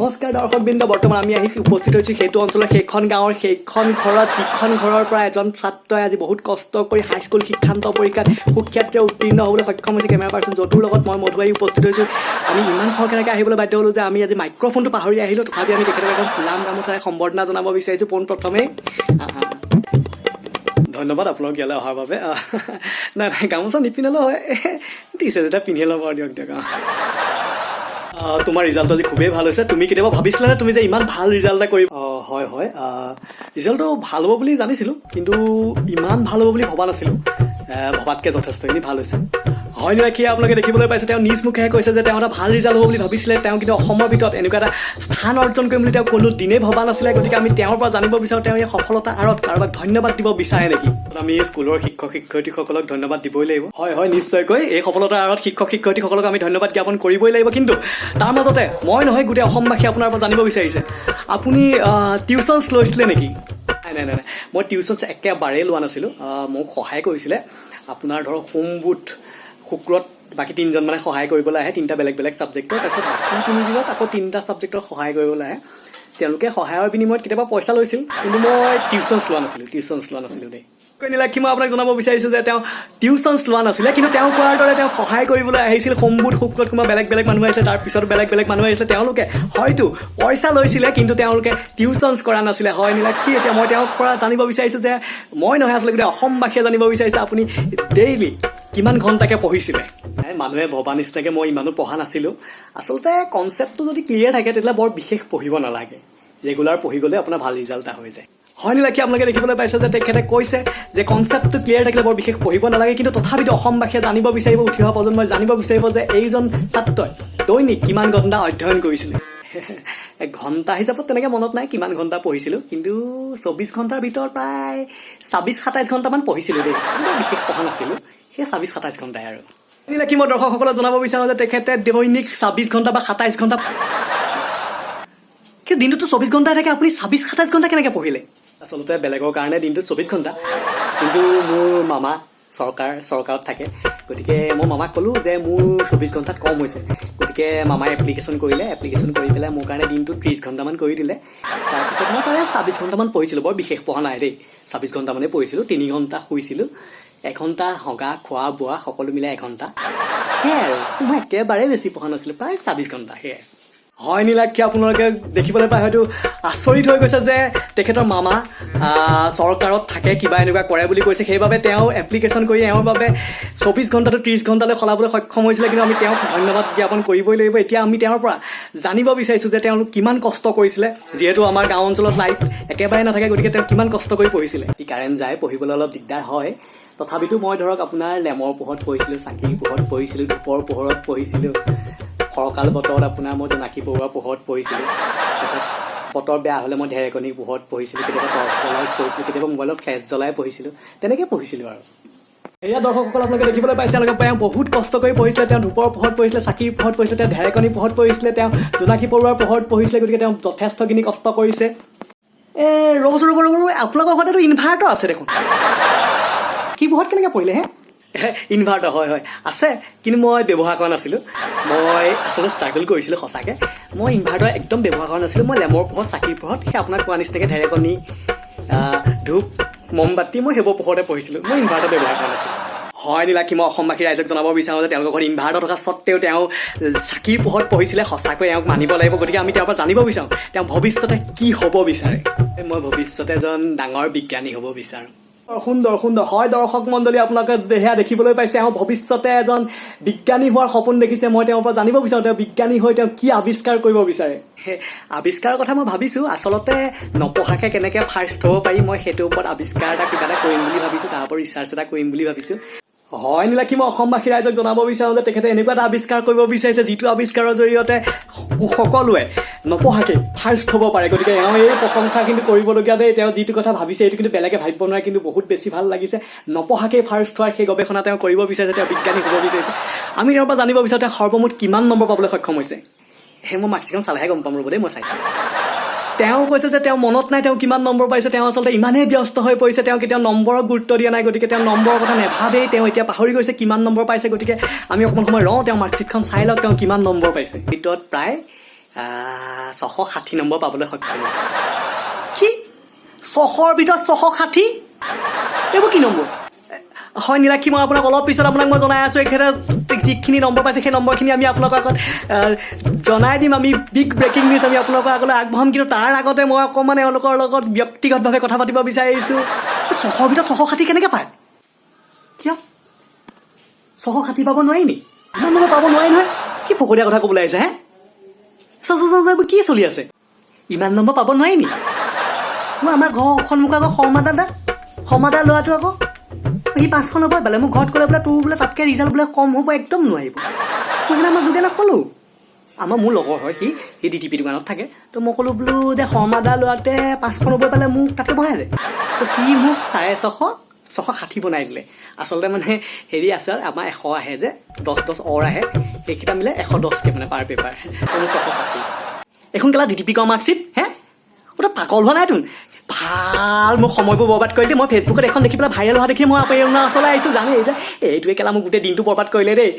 নমস্কাৰ দৰ্শকবৃন্দ, বৰ্তমান আমি আহি উপস্থিত হৈছোঁ সেইটো অঞ্চলৰ সেইখন গাঁৱৰ সেইখন ঘৰত যিখন ঘৰৰ পৰা এজন ছাত্ৰই আজি বহুত কষ্ট কৰি হাইস্কুল শিক্ষান্ত পৰীক্ষাত সুখ্যাতিৰে উত্তীৰ্ণ হ'বলৈ সক্ষম হৈছে। কেমেৰা পাৰ্চন যদুৰ লগত মই মধু আহি উপস্থিত হৈছোঁ। আমি ইমান খৰখেৰাকৈ আহিবলৈ বাধ্য হ'লোঁ যে আমি আজি মাইক্ৰফোনটো পাহৰি আহিলোঁ। তথাপি আমি তেখেতক এখন ফুলাম গামোচাৰে সম্বৰ্ধনা জনাব বিচাৰিছোঁ। পোনপ্ৰথমেই ধন্যবাদ আপোনালোক ইয়ালৈ অহাৰ বাবে। নাই গামোচা নিপিন্ধালেও হয়, দিছে যেতিয়া পিন্ধি ল'ব দিয়ক। তোমাৰ ৰিজাল্ট আজি খুবেই ভাল হৈছে। তুমি কেতিয়াবা ভাবিছিলানে তুমি যে ইমান ভাল ৰিজাল্ট এটা কৰিবা? হয় হয়, ৰিজাল্টটো ভাল হ'ব বুলি জানিছিলোঁ, কিন্তু ইমান ভাল হ'ব বুলি ভবা নাছিলোঁ। ভবাতকৈ যথেষ্টখিনি ভাল হৈছে। হয় নেকি, আপোনালোকে দেখিবলৈ পাইছে তেওঁ নিজ মুখেৰে কৈছে যে তেওঁ এটা ভাল ৰিজাল্ট হ'ব বুলি ভাবিছিলে। তেওঁ কিন্তু অসমৰ ভিতৰত এনেকুৱা এটা স্থান অৰ্জন কৰিম বুলি তেওঁ কোনো দিনেই ভবা নাছিলে। গতিকে আমি তেওঁৰ পৰা জানিব বিচাৰোঁ তেওঁ এই সফলতা আঁৰত কাৰোবাক ধন্যবাদ দিব বিচাৰে নেকি। আমি স্কুলৰ শিক্ষক শিক্ষয়িত্ৰীসকলক ধন্যবাদ দিবই লাগিব। হয় হয়, নিশ্চয়কৈ এই সফলতাৰ আঁৰত শিক্ষক শিক্ষয়িত্ৰীসকলক আমি ধন্যবাদ জ্ঞাপন কৰিবই লাগিব। কিন্তু তাৰ মাজতে মই নহয়, গোটেই অসমবাসী আপোনাৰ পৰা জানিব বিচাৰিছে আপুনি টিউশ্যনছ লৈছিলে নেকি? নাই, মই টিউশ্যনছ একেবাৰেই লোৱা নাছিলোঁ। মোক সহায় কৰিছিলে আপোনাৰ ধৰক সোম বুধ শুক্ৰত বাকী 3জন মানে সহায় কৰিবলৈ আহে, 3টা বেলেগ বেলেগ ছাবজেক্টৰ। তাৰপিছত বাকী 3 দিনত আকৌ 3টা ছাবজেক্টৰ সহায় কৰিবলৈ আহে। তেওঁলোকে সহায়ৰ বিনিময়ত কেতিয়াবা পইচা লৈছিল, কিন্তু মই টিউশ্যনছ লোৱা নাছিলোঁ দেই। নীলাক্ষী, মই আপোনাক জনাব বিচাৰিছোঁ যে তেওঁ টিউশ্যনছ লোৱা নাছিলে, কিন্তু তেওঁ কোৱাৰ দৰে তেওঁ সহায় কৰিবলৈ আহিছিল। সোম বুধ শুক্ৰত কোনোবা বেলেগ বেলেগ মানুহ আহিছিলে, তাৰপিছত বেলেগ বেলেগ মানুহ আহিছিলে। তেওঁলোকে হয়তো পইচা লৈছিলে, কিন্তু তেওঁলোকে টিউশ্যনছ কৰা নাছিলে। হয় নীলাক্ষী, এতিয়া মই তেওঁৰ পৰা জানিব বিচাৰিছোঁ যে মই নহয়, আচলতে গোটেই অসমবাসীয়ে জানিব বিচাৰিছে আপুনি ডেইলি কিমান ঘণ্টাকৈ পঢ়িছিলে? মানুহে ভবা নিচিনাকৈ মই ইমানো পঢ়া নাছিলোঁ। আচলতে কনচেপ্টটো যদি ক্লিয়াৰ থাকে তেতিয়াহ'লে বৰ বিশেষ পঢ়িব নালাগে। ৰেগুলাৰ পঢ়ি গ'লে আপোনাৰ ভাল ৰিজাল্ট এটা হৈ যায়। হয় নেকি, আপোনালোকে দেখিবলৈ পাইছে যে তেখেতে কৈছে যে কনচেপ্টটো ক্লিয়াৰ থাকিলে বৰ বিশেষ পঢ়িব নালাগে। কিন্তু তথাপিতো অসমবাসীয়ে জানিব বিচাৰিব, উঠি অহা প্ৰজন্মই জানিব বিচাৰিব যে এইজন ছাত্ৰই দৈনিক কিমান ঘণ্টা অধ্যয়ন কৰিছিলে। ঘণ্টা হিচাপত তেনেকৈ মনত নাই কিমান ঘণ্টা পঢ়িছিলোঁ, কিন্তু 24 ঘণ্টাৰ ভিতৰত প্ৰায় 26-27 ঘণ্টামান পঢ়িছিলোঁ দেই। বিশেষ পঢ়া নাছিলোঁ, সেই 26-27 ঘণ্টাই আৰু। নেকি, মই দৰ্শকসকলক জনাব বিচাৰোঁ যে তেখেতে দৈনিক 26 ঘণ্টা বা 27 ঘণ্টা, কিন্তু দিনটোতো 24 ঘণ্টাই থাকে, আপুনি 26-27 ঘণ্টা কেনেকৈ পঢ়িলে? আচলতে বেলেগৰ কাৰণে দিনটোত 24 ঘণ্টা, কিন্তু মোৰ মামা চৰকাৰত থাকে। গতিকে মই মামাক ক'লোঁ যে মোৰ 24 ঘণ্টাত কম হৈছে। গতিকে মামাই এপ্লিকেশ্যন কৰি পেলাই মোৰ কাৰণে দিনটোত 30 ঘণ্টামান কৰি দিলে। তাৰপিছত মই প্ৰায় 26 ঘণ্টামান পঢ়িছিলোঁ। বৰ বিশেষ পঢ়া নাই দেই, 26 ঘণ্টামানেই পঢ়িছিলোঁ। 3 ঘণ্টা শুইছিলোঁ, 1 ঘণ্টা হগা খোৱা বোৱা সকলো মিলাই 1 ঘণ্টা, সেয়াই আৰু। মই একেবাৰে বেছি পঢ়া নাছিলোঁ, প্ৰায় 26 ঘণ্টা, সেয়াই। হয় নীলাক্ষী, আপোনালোকে দেখিবলৈ পাই হয়তো আচৰিত হৈ গৈছে যে তেখেতৰ মামা চৰকাৰত থাকে, কিবা এনেকুৱা কৰে বুলি কৈছে। সেইবাবে তেওঁ এপ্লিকেশ্যন কৰি এওঁৰ বাবে 24 ঘণ্টাটো 30 ঘণ্টালৈ সলাবলৈ সক্ষম হৈছিলে। কিন্তু আমি তেওঁক ধন্যবাদ জ্ঞাপন কৰিবই লাগিব। এতিয়া আমি তেওঁৰ পৰা জানিব বিচাৰিছোঁ যে তেওঁলোক কিমান কষ্ট কৰিছিলে। যিহেতু আমাৰ গাঁও অঞ্চলত লাইট একেবাৰে নাথাকে, গতিকে তেওঁ কিমান কষ্ট কৰি পঢ়িছিলে। কাৰেণ্ট যায়, পঢ়িবলৈ অলপ দিগদাৰ হয়। তথাপিতো মই ধৰক আপোনাৰ লেমৰ পোহৰত পঢ়িছিলোঁ, চাকিৰ পোহৰত পঢ়িছিলোঁ, ধূপৰ পোহৰত পঢ়িছিলোঁ, ফৰকাল বতৰত আপোনাৰ মই জোনাকী পৰুৱাৰ পোহৰত পঢ়িছিলোঁ। তাৰপিছত বতৰ বেয়া হ'লে মই ঢেৰেকণিৰ পোহৰত পঢ়িছিলোঁ, কেতিয়াবা টৰ্চ জ্বলাই পঢ়িছিলোঁ, কেতিয়াবা মোবাইলত ফ্লেছ জ্বলাই পঢ়িছিলোঁ। তেনেকৈ পঢ়িছিলোঁ আৰু। এয়া দৰ্শকসকল, আপোনালোকে দেখিবলৈ পাইছে তেওঁ বহুত কষ্ট কৰি পঢ়িছিলে। তেওঁ ধূপৰ পোহৰত পঢ়িছিলে, চাকিৰ পোহৰত পঢ়িছিলে, তেওঁ ঢেৰেকণিৰ পোহৰত পঢ়িছিলে, তেওঁ জোনাকী পৰুৱাৰ পোহৰত পঢ়িছিলে। গতিকে তেওঁ যথেষ্টখিনি কষ্ট কৰিছে। ৰ'ব, আপোনালোকৰ ঘৰতেতো ইনভাৰ্টাৰ আছে দেখোন। কি পোহৰত কেনেকৈ পঢ়িলে হে? ইনভাৰ্টাৰ হয় আছে, কিন্তু মই ব্যৱহাৰ কৰা নাছিলোঁ। মই আচলতে ষ্ট্ৰাগল কৰিছিলোঁ সঁচাকৈ। মই ইনভাৰ্টাৰ একদম ব্যৱহাৰ কৰা নাছিলোঁ। মই লেমৰ পোহৰত, চাকিৰ পোহৰত, সেই আপোনাক কোৱা নিচিনাকৈ ঢেৰেকণি, ধূপ, মমবাতি, মই সেইবোৰ পোহৰতে পঢ়িছিলোঁ। মই ইনভাৰ্টাৰ ব্যৱহাৰ কৰা নাছিলোঁ। হয় নীলাক্ষী, মই অসমবাসী ৰাইজক জনাব বিচাৰোঁ যে তেওঁলোকৰ ঘৰত ইনভাৰ্টাৰ থকা স্বত্তেও তেওঁ চাকিৰ পোহৰত পঢ়িছিলে। সঁচাকৈ এওঁক মানিব লাগিব। গতিকে আমি তেওঁৰ পৰা জানিব বিচাৰোঁ তেওঁ ভৱিষ্যতে কি হ'ব বিচাৰে। মই ভৱিষ্যতে এজন ডাঙৰ বিজ্ঞানী হ'ব বিচাৰোঁ। সুন্দৰ। হয় দৰ্শক মণ্ডলী, আপোনালোকে সেয়া দেখিবলৈ পাইছে, এওঁ ভৱিষ্যতে এজন বিজ্ঞানী হোৱাৰ সপোন দেখিছে। মই তেওঁৰ পৰা জানিব বিচাৰোঁ তেওঁ বিজ্ঞানী হৈ তেওঁ কি আৱিষ্কাৰ কৰিব বিচাৰে। আৱিষ্কাৰৰ কথা মই ভাবিছোঁ। আচলতে নপঢ়াকৈ কেনেকৈ ফাৰ্ষ্ট হ'ব পাৰি, মই সেইটোৰ ওপৰত আৱিষ্কাৰ কিবা এটা কৰিম বুলি ভাবিছোঁ। তাৰ ওপৰত ৰিচাৰ্চ এটা কৰিম বুলি ভাবিছোঁ। হয় নীলাক্ষী, মই অসমবাসী ৰাইজক জনাব বিচাৰোঁ যে তেখেতে এনেকুৱা এটা আৱিষ্কাৰ কৰিব বিচাৰিছে যিটো আৱিষ্কাৰৰ জৰিয়তে সকলোৱে নপঢ়াকৈ ফাৰ্ষ্ট হ'ব পাৰে। গতিকে এওঁ এই প্ৰশংসা কিন্তু কৰিবলগীয়া দেই। তেওঁ যিটো কথা ভাবিছে এইটো কিন্তু বেলেগে ভাবিব নোৱাৰে, কিন্তু বহুত বেছি ভাল লাগিছে। নপঢ়াকৈ ফাৰ্ষ্ট হোৱাৰ সেই গৱেষণা তেওঁ কৰিব বিচাৰিছে, তেওঁ বিজ্ঞানী হ'ব বিচাৰিছে। আমি তেওঁৰ পৰা জানিব বিচাৰোঁ তেওঁ সৰ্বমুঠ কিমান নম্বৰ পাবলৈ সক্ষম হৈছে। মই মাৰ্কশ্বিটখন চালেহে গম পাম, ৰ'ব দেই, মই চাইছোঁ। তেওঁ কৈছে যে তেওঁ মনত নাই তেওঁ কিমান নম্বৰ পাইছে। তেওঁ আচলতে ইমানেই ব্যস্ত হৈ পৰিছে, তেওঁ কেতিয়াও নম্বৰক গুৰুত্ব দিয়া নাই। গতিকে তেওঁ নম্বৰৰ কথা নেভাবেই, তেওঁ এতিয়া পাহৰি গৈছে কিমান নম্বৰ পাইছে। গতিকে আমি অকণমান সময় তেওঁ মাৰ্কশ্বিটখন চাই লওক তেওঁ কিমান নম্বৰ পাইছে। ভিতৰত প্ৰায় 660 নম্বৰ পাবলৈ সক্ষম হৈছোঁ কি 600ৰ ভিতৰত 660 এইবোৰ কি নম্বৰ হয় নীলাক্ষী মই আপোনাক অলপ পিছত আপোনাক মই জনাই আছোঁ এখেতে যিখিনি নম্বৰ পাইছে সেই নম্বৰখিনি আমি আপোনালোকৰ আগত জনাই দিম আমি বিগ ব্ৰেকিং নিউজ আমি আপোনালোকৰ আগলৈ আগবঢ়াম কিন্তু তাৰ আগতে মই অকণমান এওঁলোকৰ লগত ব্যক্তিগতভাৱে কথা পাতিব বিচাৰিছোঁ 600ৰ ভিতৰত 660 কেনেকৈ পায় কিয় 660 পাব নোৱাৰি নি ইমান নম্বৰ পাব নোৱাৰি নহয় কি ফকৰীয়া কথা ক'বলৈ আহিছে হে এইবোৰ কি চলি আছে ইমান নম্বৰ পাব নোৱাৰি নি মই আমাৰ ঘৰৰ সন্মুখৰ আকৌ শৰ্মা দা ল'ৰাটো আকৌ সি 500 নম্বৰ পালে মোক ঘৰত ক'লে বোলে তোৰ বোলে তাতকৈ ৰিজাল্ট বোলে কম হ'ব একদম নোৱাৰিব মই সেইদিনা মই যোগেনক ক'লোঁ মোৰ লগৰ হয় সি DTP দোকানত থাকে তো মই ক'লোঁ বোলো যে শৰ্মা দা ল'ৰাটোৱে 500 নম্বৰ পালে মোক তাতে বঢ়াই দে তো সি মোক 660 বনাই দিলে আচলতে মানে হেৰি আছে আমাৰ 100 আহে যে 10 অৰ আহে সেইকেইটা মিলে 110কৈ মানে পাৰ পেপাৰ তো মোক 660 এখন কেলা DTP কৰ মাৰ্কশ্বিট হে ওটা পাগল হোৱা নাই তোন ভাল মোক সময়বোৰ বৰবাদ কৰিলে মই ফেচবুকত এখন দেখি পেলাই ভাইৰেল হোৱা দেখি মই আপোনাৰ ওচৰলৈ আহিছোঁ জানেই যে এইটোৱে কেলা মোক গোটেই দিনটো বৰবাদ কৰিলে দেই